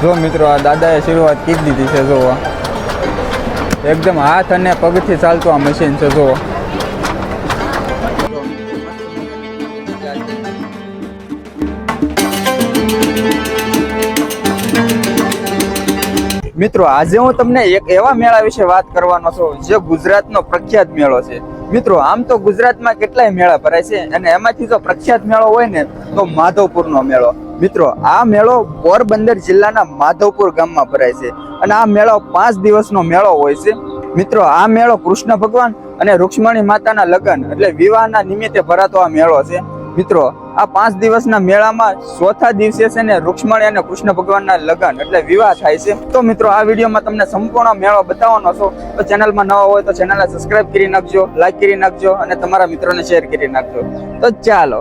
જો મિત્રો આ દાદાએ શરૂઆત કરી દીધી છે. જો એકદમ હાથ અને પગથી ચાલતું આ મશીન છે. જો મિત્રો આજે હું તમને એક એવા મેળા વિશે વાત કરવાનો છું જે ગુજરાતનો પ્રખ્યાત મેળો છે. મિત્રો આમ તો ગુજરાતમાં કેટલાય મેળા ભરાય છે અને એમાંથી જો પ્રખ્યાત મેળો હોય ને તો માધવપુરનો મેળો. મિત્રો આ મેળો પોરબંદર જિલ્લાના માધવપુર ગામમાં ભરાય છે અને આ મેળો 5 દિવસનો મેળો હોય છે. મિત્રો આ મેળો કૃષ્ણ ભગવાન અને રૂક્ષ્મણી માતાના લગ્ન એટલે વિવાહના નિમિત્તે ભરાતો આ મેળો છે. મિત્રો આ 5 દિવસના મેળામાં ચોથા દિવસે છે ને રૂક્ષ્મણી અને કૃષ્ણ ભગવાનના લગ્ન એટલે વિવાહ થાય છે. તો મિત્રો આ વિડીયોમાં તમને સંપૂર્ણ મેળો બતાવવાનો છો. તો ચેનલમાં નવા હોય તો ચેનલને સબસ્ક્રાઇબ કરી નાખજો, લાઈક કરી નાખજો અને તમારા મિત્રોને શેર કરી નાખજો. તો ચાલો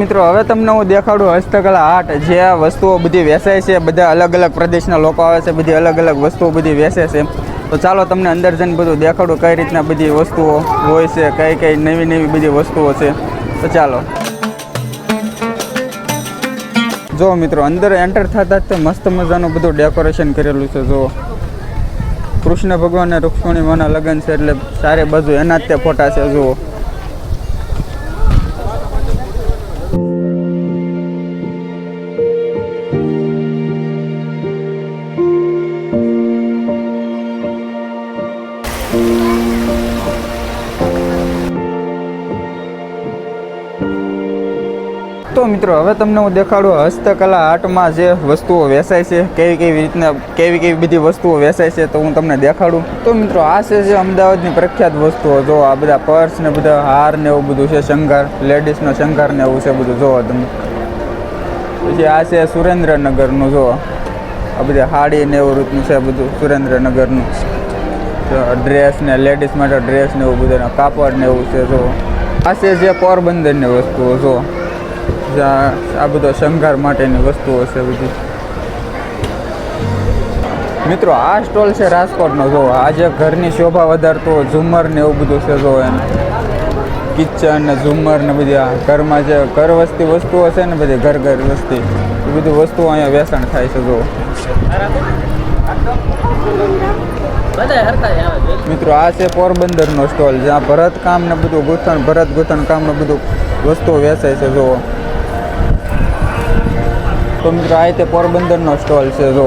મિત્રો હવે તમને હું દેખાડું હસ્તકલા હાટ. જે આ વસ્તુઓ બધી વેચાય છે, બધા અલગ અલગ પ્રદેશના લોકો આવે છે, બધી અલગ અલગ વસ્તુઓ બધી વેચે છે. તો ચાલો તમને અંદર જઈને બધું દેખાડું કઈ રીતના બધી વસ્તુઓ હોય છે, કઈ કઈ નવી નવી બધી વસ્તુઓ છે. તો ચાલો જો મિત્રો અંદર એન્ટર થતા જ મસ્ત મજાનું બધું ડેકોરેશન કરેલું છે. જો કૃષ્ણ ભગવાન અને રૂક્ષ્મણી માના લગ્ન છે એટલે સારે બાજુ એના જ તે ફોટા છે. જુઓ તો મિત્રો હવે તમને હું દેખાડું હસ્તકલા હાટમાં જે વસ્તુઓ વેચાય છે, કેવી બધી વસ્તુઓ વેચાય છે તો હું તમને દેખાડું. તો મિત્રો આ છે જે અમદાવાદની પ્રખ્યાત વસ્તુઓ. જો આ બધા પર્સ ને બધા હાર ને એવું બધું છે, શણગાર, લેડીઝનો શણગાર ને એવું છે બધું. જોવો તમે. પછી આ છે સુરેન્દ્રનગરનું. જો આ બધા સાડી ને એવું રીતનું છે બધું સુરેન્દ્રનગરનું. ડ્રેસ ને લેડીઝ માટે ડ્રેસ ને એવું બધું, કાપડ ને એવું છે. જો આ છે જે પોરબંદરની વસ્તુઓ. જો આ બધો શણગાર માટેની વસ્તુઓ છે બધી. મિત્રો આ સ્ટોલ છે રાજકોટનો. જો આ જે ઘરની શોભા વધારતો ઝુમર ને એવું બધું છે. જો એને કિચન ને ઝુમર ને બધી આ ઘરમાં જે ઘર વસ્તી વસ્તુઓ છે ને બધી ઘર વસ્તી એ બધી વસ્તુઓ અહીંયા વેચાણ થાય છે. જો મિત્રો આ છે પોરબંદરનો સ્ટોલ જ્યાં ભરતકામ ને બધું ભરત ગૂંથણ કામ ને બધું વસ્તુઓ વેચાય છે. જો તો મિત્રો આ રીતે પોરબંદરનો સ્ટોલ છે. જો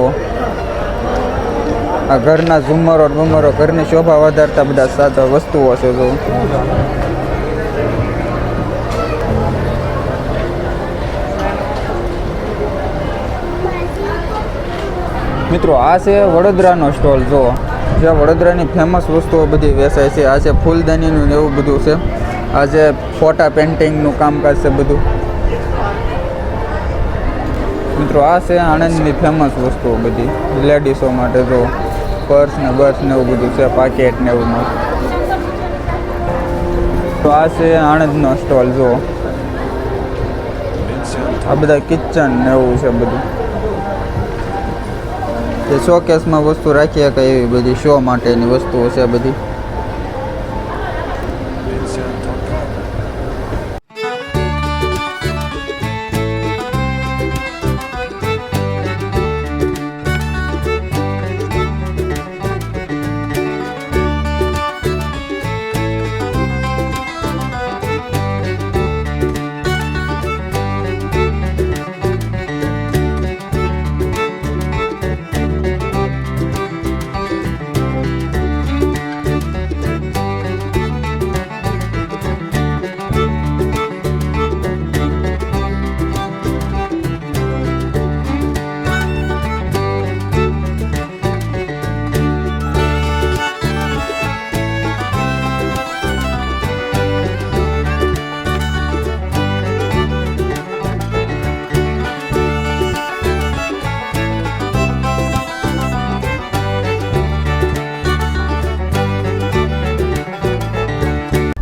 આ ઘરના ઝુમરો બુમરો ઘરની શોભા વધારતા બધા સાચા વસ્તુઓ છે. જો મિત્રો આ છે વડોદરાનો સ્ટોલ. જો જે વડોદરાની ફેમસ વસ્તુઓ બધી વેચાય છે. આ છે ફૂલદાનીનું એવું બધું છે. આ જે ફોટા પેઇન્ટિંગનું કામકાજ છે બધું. મિત્રો આ છે આણંદની ફેમસ વસ્તુઓ બધી લેડીઝો માટે. જો પર્સ ને બર્સ ને એવું બધું છે, પાકેટ ને એવું. તો આ છે આણંદનો સ્ટોલ. જો આ બધા કિચન ને એવું છે બધું. જે શોકેસમાં વસ્તુ રાખી શકાય એવી બધી શો માટેની વસ્તુઓ છે બધી.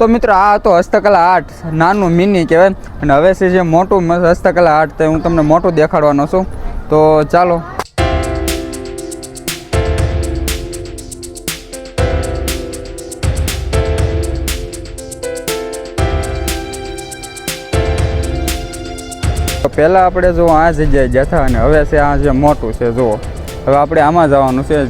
તો મિત્રો આ હતો હસ્તકલા આર્ટ, નાનું મિની કહેવાય. અને હવે છે જે મોટું હસ્તકલા આર્ટ, તે હું તમને મોટું દેખાડવાનો છું. તો ચાલો. પહેલાં આપણે જો આ જગ્યાએ જતા અને હવે છે આ જે મોટું છે જુઓ. હવે આપણે આમાં જવાનું છે.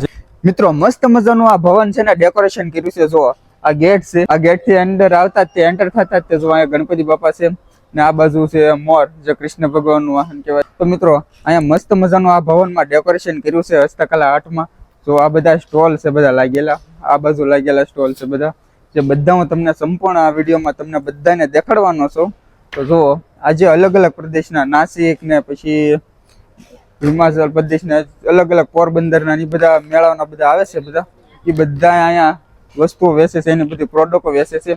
મિત્રો મસ્ત મજાનું આ ભવન છે ને ડેકોરેશન કર્યું છે. જુઓ આ ગેટ છે, આ ગેટ થી અંદર આવતા જ તે એન્ટર થતા જ તે જો અહીંયા ગણપતિ બાપા છે ને આ બાજુ છે મોર, જે કૃષ્ણ ભગવાનનું વાહન કહેવાય. તો મિત્રો અહીંયા મસ્ત મજાનું આ ભવનમાં ડેકોરેશન કર્યું છે હસ્તકલા આર્ટમાં. જો આ બધા સ્ટોલ છે બધા લાગેલા, આ બાજુ લાગેલા સ્ટોલ છે બધા, જે બધા હું તમને સંપૂર્ણ આ વિડીયોમાં તમને બધાને દેખાડવાનો છું. તો જુઓ આજે અલગ અલગ પ્રદેશના, નાસિક ને પછી હિમાચલ પ્રદેશના અલગ અલગ પોરબંદરના એ બધા મેળાના બધા આવે છે બધા, એ બધા અહીંયા વસ્તુઓ વેચે છે, એની બધી પ્રોડક્ટો વેચે છે.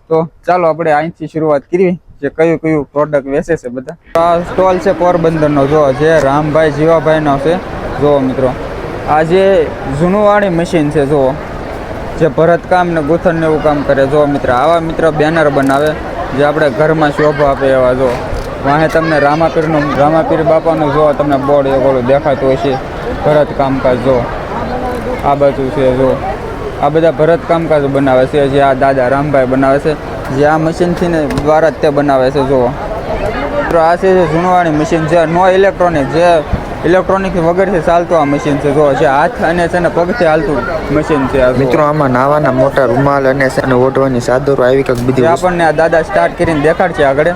તો ચાલો આપણે અહીંથી શરૂઆત કરવી, જે કયું કયું પ્રોડક્ટ વેચે છે બધા. આ સ્ટોલ છે પોરબંદરનો, જો જે રામભાઈ જીવાભાઈનો છે. જુઓ મિત્રો આ જે જૂનવાણી મશીન છે, જુઓ જે ભરતકામ ને ગૂંથણ ને એવું કામ કરે. જો મિત્ર આવા મિત્ર બેનર બનાવે જે આપણે ઘરમાં શોભા આપે એવા. જો વાહે તમને રામાપીર બાપાનું જો તમને બોર્ડ ઓલું દેખાતું હોય છે, ભરત કામકાજ. જો આ બાજુ છે, જો આ બધા ભરત કામકાજ બનાવે છે, જે આ દાદા રામભાઈ બનાવે છે, જે આ મશીનથી ને દ્વારા તે બનાવે છે. જુઓ આ છે જૂનવાણી મશીન, જે નો ઇલેક્ટ્રોનિક, જે ઇલેક્ટ્રોનિક વગરથી ચાલતું આ મશીન છે. જો જે હાથ અને છે ને પગથી હાલતું મશીન છે. મિત્રો આમાં નાવાના મોટા રૂમાલ અને ઓઢવાની ચાદરો આવી કંઈક બધી આપણને આ દાદા સ્ટાર્ટ કરીને દેખાડશે આગળ.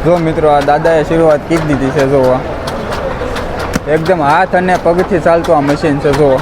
જો મિત્રો આ દાદાએ શરૂઆત કરી દીધી છે. જો એકદમ હાથ અને પગથી ચાલતું આ મશીન છે. જો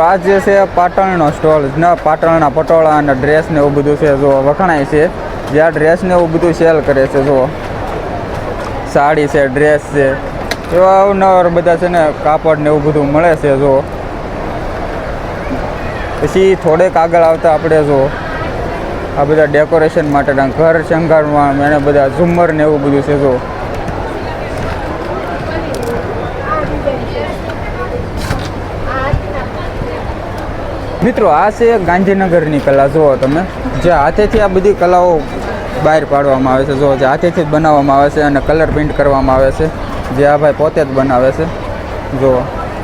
આ જે છે પાટણનો સ્ટોલ ને, પાટણના પટોળા અને ડ્રેસ ને એવું બધું છે. જો વખણાય છે, જે આ ડ્રેસ ને એવું બધું સેલ કરે છે. જો સાડી છે, ડ્રેસ છે, એવા અવનવર બધા છે ને કાપડ ને એવું બધું મળે છે. જો પછી થોડેક આગળ આવતા આપણે જો આ બધા ડેકોરેશન માટેના ઘર શણગારવા એને બધા ઝુમ્મર ને એવું બધું છે. જો મિત્રો આ છે ગાંધીનગરની કલા. જુઓ તમે જે હાથેથી આ બધી કલાઓ બહાર પાડવામાં આવે છે. જો જે હાથેથી જ બનાવવામાં આવે છે અને કલર પ્રિન્ટ કરવામાં આવે છે, જે આ ભાઈ પોતે જ બનાવે છે. જો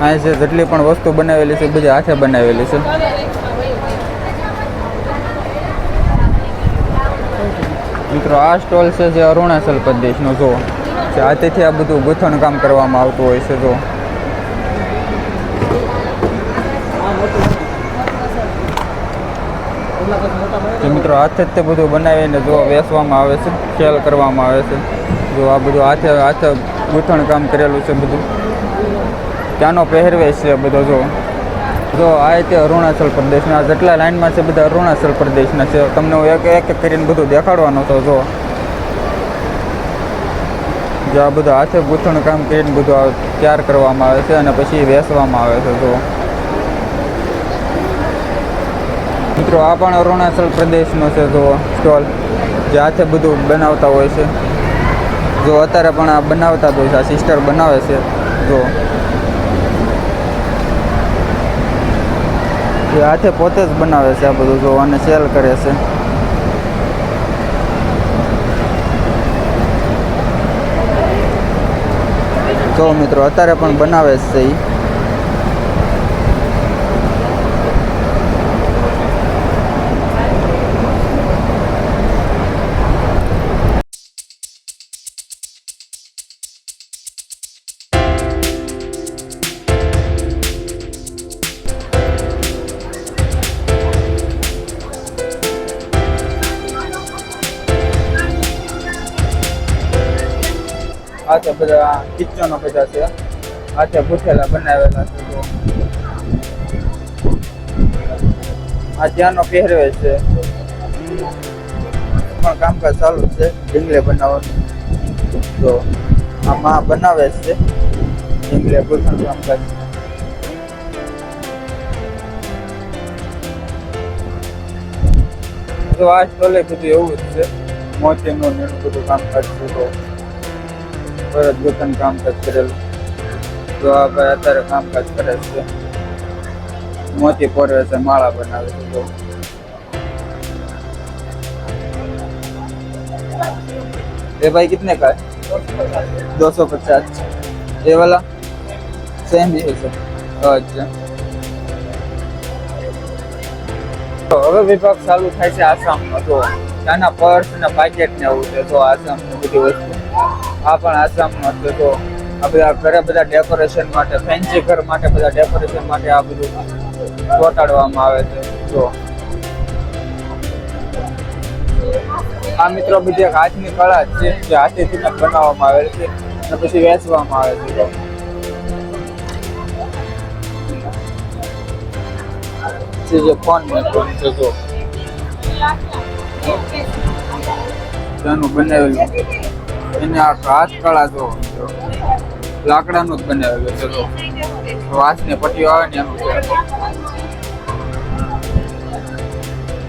અહીં જે જેટલી પણ વસ્તુ બનાવેલી છે બધી હાથે બનાવેલી છે. મિત્રો આ સ્ટોલ છે જે અરુણાચલ પ્રદેશનો. જો જે હાથેથી આ બધું ગૂંથણ કામ કરવામાં આવતું હોય છે. જો મિત્રો હાથે જ તે બધું બનાવીને જો વેચવામાં આવે છે, સેલ કરવામાં આવે છે. જો આ બધું હાથે ગૂંથણ કામ કરેલું છે બધું. ત્યાંનો પહેરવેશ છે બધો. જો આ તે અરુણાચલ પ્રદેશના જેટલા લાઇનમાં છે બધા અરુણાચલ પ્રદેશના છે. તમને હું એક એક કરીને બધું દેખાડવાનો હતો. જો આ બધું હાથે ગૂંથણ કામ કરીને બધું તૈયાર કરવામાં આવે છે અને પછી વેચવામાં આવે છે. જો મિત્રો આ પણ અરુણાચલ પ્રદેશનો છે. જો સ્ટોલ જે હાથે બધું બનાવતા હોય છે. જો અત્યારે પણ આ બનાવતા જ હોય છે, આ સિસ્ટર બનાવે છે. જો એ હાથે પોતે જ બનાવે છે આ બધું. જો અને સેલ કરે છે. જો મિત્રો અત્યારે પણ બનાવે છે એ. હાથે બધા કિચનો બધા છે, હાથે ભૂથેલા બનાવેલા છે. તો આ ત્યાંનો પહેરવેશ છે, પણ કામકાજ ચાલુ છે ઢીંગલે બનાવવાનું. તો આમાં બનાવે છે ઇન્દ્રિય ગોઠણ કામકાજ. તો આ સ્ટોલે બધું એવું જ છે, મોતીનું ને એનું બધું કામકાજ છે. તો ભરત ગોતન કામકાજ કરેલું. તો આ ભાઈ અત્યારે કામકાજ કરે છે, મોતી પોરવે છે, માળા બનાવે છે. તો ये भाई कितने का है? 250. ये वाला सेम ही है सर. अच्छा. તો હવે વિભાગ ચાલુ થાય છે આસામનો. તો નાના પર્સ ને પાકેટ ને એવું છે. તો આસામની બધી વસ્તુ આ પણ આસામનો છે. તો આ બધા ઘરે બધા ડેકોરેશન માટે, ફેન્સી ઘર માટે, બધા ડેકોરેશન માટે આ બધું ચોંટાડવામાં આવે છે. તો આ મિત્રો બધી એક હાથની કળા છે, જે હાથેથી બનાવવામાં આવેલ છે અને પછી વેચવામાં આવે છે. જે ફોન મેકવાનું છે, જો તેનું બનાવેલું, એને આ હાથ કળા જો લાકડાનું જ બનાવેલું છે. તો હાથની પટ્ટીઓ આવે ને એનું છે.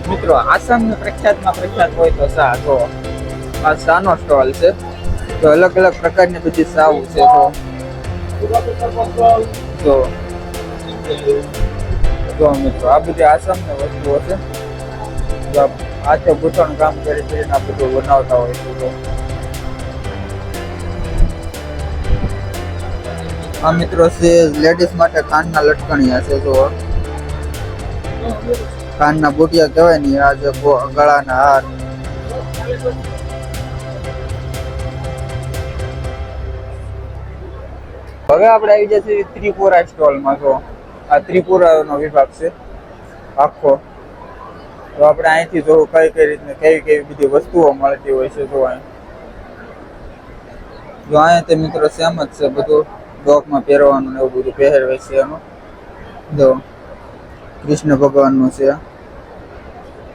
મિત્રો આસામની પ્રખ્યાતમાં પ્રખ્યાત હોય તો ચા. તો આ ચાનો સ્ટોલ છે. તો અલગ અલગ પ્રકારની બધી ચાઓ છે. તો મિત્રો આ બધી આસામની વસ્તુઓ છે. તો હાથે ગૂંથણ કામ કરીને આ બધું બનાવતા હોય છે. તો આ મિત્રો છે લેડીઝ માટે કાનના લટકણિયા છે. તો કાનના બુટિયા કહેવાય ને, આ જે ગળાના હાર. હવે આપણે આવી જશે ત્રિપુરા સ્ટોલમાં. તો આ ત્રિપુરાનો વિભાગ છે આખો. તો આપણે અહીંથી જોવું કઈ કઈ રીતની કેવી કેવી બધી વસ્તુઓ મળતી હોય છે. જો અહીંયા તે મિત્રો સેમ જ છે બધું, ડોકમાં પહેરવાનું ને એવું બધું પહેરવે છે એનું. જો કૃષ્ણ ભગવાનનું છે.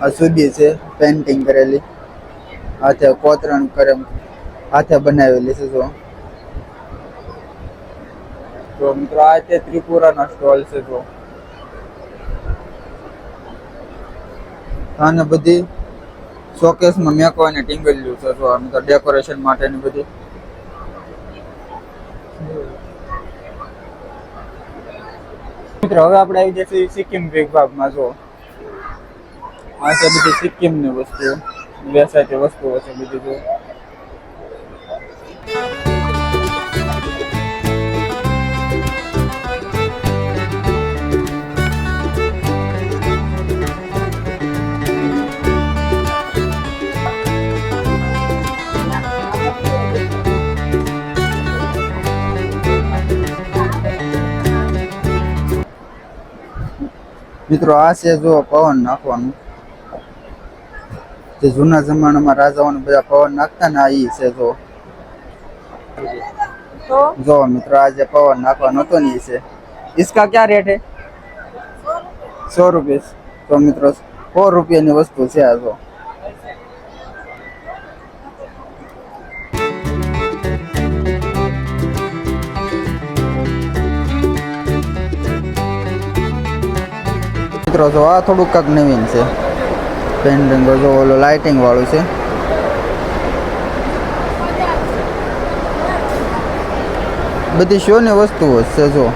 આ સુદી છે પેન્ટિંગ કરેલી, હાથે કોતરણ કરે, હાથે બનાવેલી છે. તો મિત્રો આ તે ત્રિપુરાનો સ્ટોલ છે. તો આને બધી શોકેસમાં મેકવાની ટીંગલ્યું છે. તો આમ તો ડેકોરેશન માટેની બધી. મિત્રો હવે આપણે આવી જશે સિક્કિમ વિભાગમાં. જો આ છે બધી સિક્કિમની વસ્તુઓ, વેચાતી વસ્તુઓ છે બધી. જો મિત્રો આ છે જો પવન નાખવાનું, જે જૂના જમાનામાં રાજાઓને બધા પવન નાખતા ને, આ ઈ છે. જો મિત્રો આ જે પવન નાખવાનો હતો ને, ઈ છે. इसका क्या रेट है? 100 रुपये. તો મિત્રો 100 રૂપિયાની વસ્તુ છે આ. જો મિત્રો જો આ થોડુંક કાંક નવીન છે. પેન્ડિંગ જો ઓલો લાઇટિંગ વાળું છે. બધી શોની વસ્તુઓ છે. જો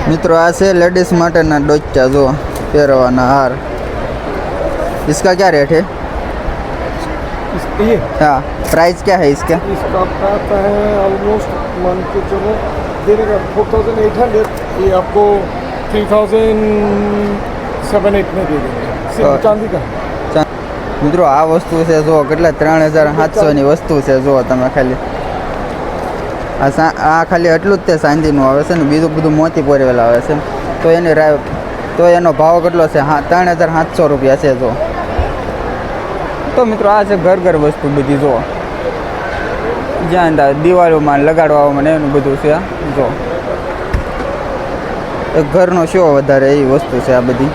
મિત્રો આ છે લેડીઝ માટેના ડોચા, જો પહેરવાના હાર. इसका क्या रेट है? हाँ, प्राइस क्या है इसका? इसका आता है ऑलमोस्ट मान के चलो देने का 4800. ये आपको 3700-8 में दे देंगे. सिर्फ चांदी का. મિત્રો આ વસ્તુ છે જો કેટલા 3700ની વસ્તુ છે. જો તમે ખાલી આ ખાલી એટલું જ તે ચાંદીનું આવે છે ને, બીજું બધું મોતી પોરવેલા આવે છે. તો એનો ભાવ કેટલો છે? 3700 રૂપિયા છે. જો તો મિત્રો આ છે ઘર વસ્તુ બધી. જો જ્યાં દિવાળીમાં લગાડવામાં ને એનું બધું છે. જો એક ઘરનો શો વધારે એવી વસ્તુ છે આ બધી.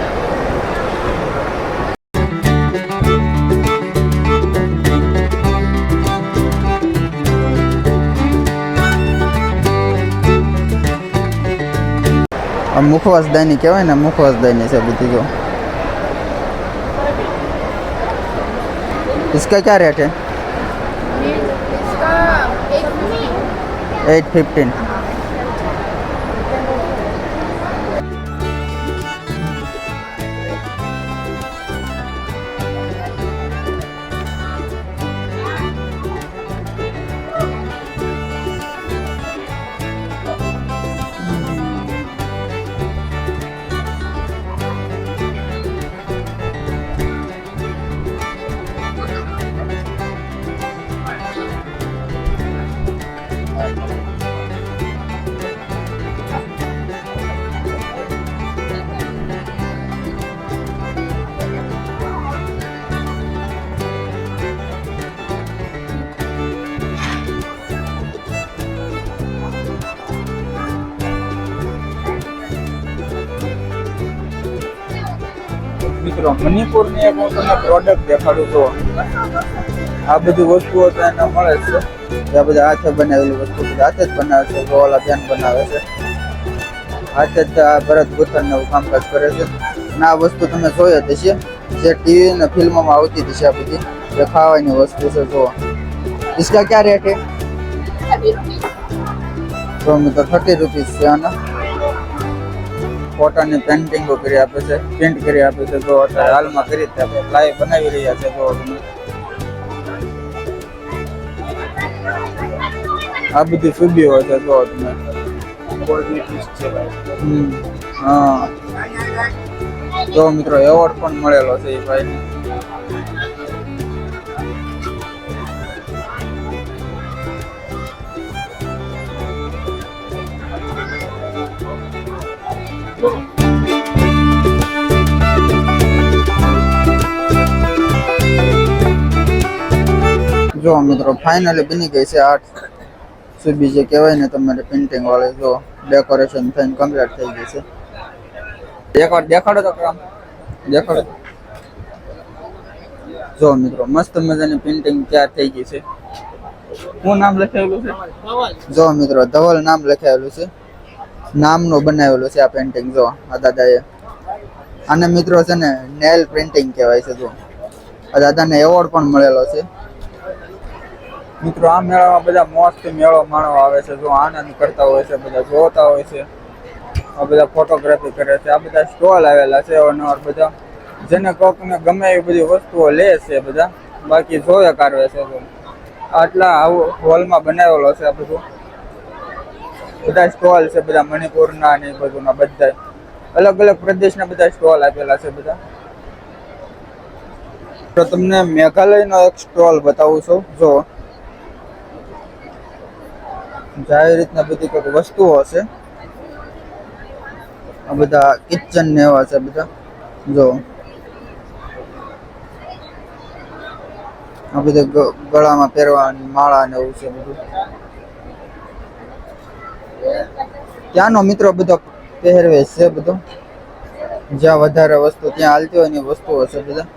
મુખવાસદાની કહેવાય ને, મુખવાસદાની છે બધી જો. इसका क्या रेट है? इसका 815. મિત્રો મણિપુરની એક હું તમને પ્રોડક્ટ દેખાડું તો આ બધી વસ્તુઓ તો એને મળે છે. આ બધા હાથે બનાવેલી વસ્તુ બધા હાથે જ બનાવે છે. તો ઓલા બેન બનાવે છે હાથે જ. આ ભરત ગૂંથણ એવું કામકાજ કરે છે. અને આ વસ્તુ તમે જોઈ જ હશે, જે ટીવી અને ફિલ્મોમાં આવતી હતી છે. આ બધી જે ખાવાની વસ્તુ છે. જો इसका क्या रेट है? તો મિત્રો 30 રૂપીસ છે આના. ફોટાની પેન્ટિંગો કરી આપે છે, પ્રિન્ટ કરી આપે છે. તો અત્યારે હાલમાં કરી આપણે લાઈવ બનાવી રહ્યા છે. તો આ બધી સુબીઓ છે. જો તમે હા, જો મિત્રો એવોર્ડ પણ મળેલો છે એ ભાઈને. જો મિત્રો ફાઇનલી બની ગઈ છે આર્ટ સુબી જે કહેવાય ને તમારે પેઇન્ટિંગ વાળી. જો ડેકોરેશન થઈને કમ્પ્લીટ થઈ ગઈ છે. એકવાર દેખાડો તો કામ દેખાડો. જો મિત્રો મસ્ત મજાની પેઇન્ટિંગ તૈયાર થઈ ગઈ છે. શું નામ લખાયેલું છે? જો મિત્રો ધવલ નામ લખાયેલું છે. નામનું બનાવેલું છે આ પેઇન્ટિંગ. જો આ દાદાએ આને મિત્રો છે ને નેલ પ્રિન્ટિંગ કહેવાય છે. જો આ દાદાને એવોર્ડ પણ મળેલો છે. મિત્રો આ મેળામાં બધા મોસ્ટ મેળો માણવા આવે છે. જો આનંદ કરતા હોય છે, બધા જોતા હોય છે, આ બધા ફોટોગ્રાફી કરે છે. આ બધા સ્ટોલ આવેલા છે અવારનવાર બધા, જેને કોકને ગમે એવી બધી વસ્તુઓ લે છે બધા, બાકી જોવે કાઢવે છે. તો આટલા હોલમાં બનાવેલો છે આ બધું. બધા સ્ટોલ છે બધા મણિપુરના ને બધુંના બધા અલગ અલગ પ્રદેશના બધા સ્ટોલ આપેલા છે બધા. તો તમને મેઘાલયનો એક સ્ટોલ બતાવું છું. જો આવી રીતના બધી કંઈક વસ્તુઓ છે. આ બધા કિચન ને એવા છે બધા. જો આ બધે ગળામાં પહેરવાની માળા ને એવું છે બધું. ત્યાંનો મિત્રો બધો પહેરવેશ છે બધો. જ્યાં વધારે વસ્તુ ત્યાં હાલતી હોય એની વસ્તુઓ છે બધા.